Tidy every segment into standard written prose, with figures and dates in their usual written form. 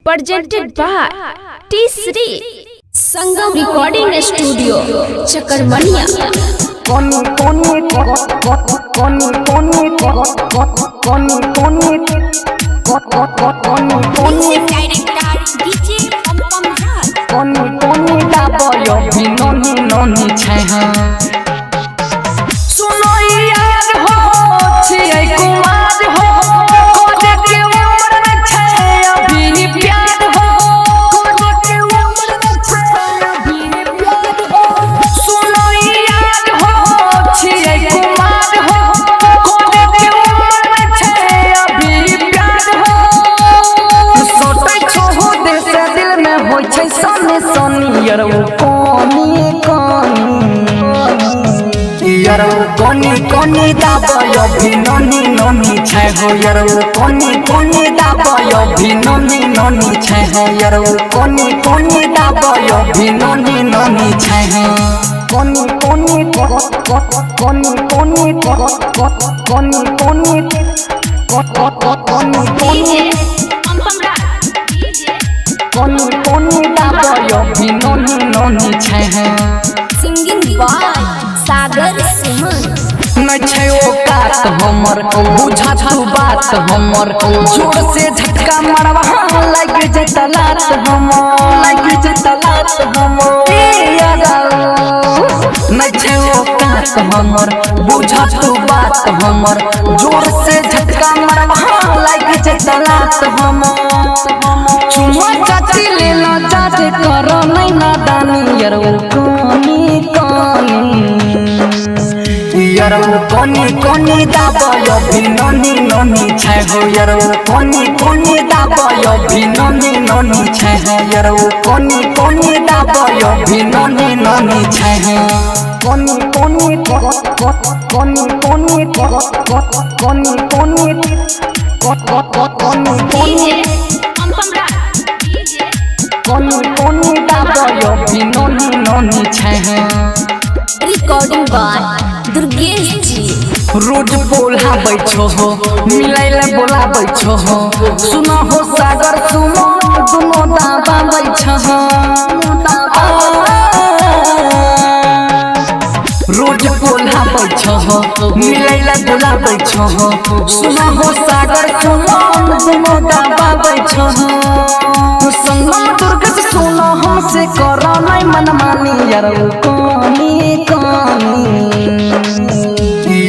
presented by T3 Sangam Recording Studio Chakarmania। कोनी कोनी कोनी कोनी कोनी कोनी कोनी कोनी कोनी दाबयो बिनोनी नोनी छहा सुनो यार हो छियै कुमार हो खोजे के उम्र में छै अभी प्यार हो खोजे के उम्र में छै अभी प्यार हो सुनो यार हो छियै कुमार हो खोजे के उम्र में छै अभी प्यार हो सोटे छो दे से दिल में होय छै सोनी सोनी यार कोनी यार कोनी कोनी दाबयो बिनोनी नोनी छै हो यार कोनी कोनी दाबयो बिनोनी नोनी छै हो यार कोनी कोनी दाबयो बिनोनी नोनी छै हो कोनी कोनी कोनी कोनी कोनी कोनी कोनी कोनी दाबयो बिनोनी नोनी छै हो Singing by Sagar Suman। न छै औकात हमर बुझा तू बात हमर जोर से झटका मरवा लग जे तलात हमर लग जे तलात हमर न छै औकात हमर बुझा तू बात हमर जोर से झटका मरवा लग जे तलात हमर चुमा चाची ले लो चाचे करो नहीं नादानी यार कोनी यार कोनी कोनी दाबयो बिनोनी नोनी छै हो यार कोनी कोनी दाबयो बिनोनी नोनी छै हो यार कोनी कोनी दाबयो बिनोनी नोनी छै हो कोनी कोनी कोनी कोनी कोनी कोनी कोनी कोनी दाबयो बिनोनी नोनी छै हो Recording by Durgesh ji। रोज बोला बैठो हो मिलैले बोला बैठो हो सुनो हो सागर सुनो दुनो दाबा बैठो हो रोज बोला बैठो हो मिलैले बोला बैठो हो सुनो हो सागर सुनो दुनो दाबा बैठो हो संगम दुर्ग सुनो हमसे करो नहीं मनमानी यार कोनी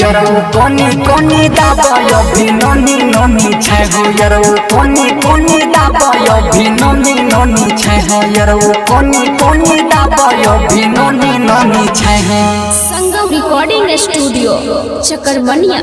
यार कोनी कोनी दाबयो बिनोनी नोनी छै हो यार कोनी कोनी दाबयो बिनोनी नोनी छै हो यार कोनी कोनी दाबयो बिनोनी नोनी छै हो Sangam Recording Studio Chakarmania।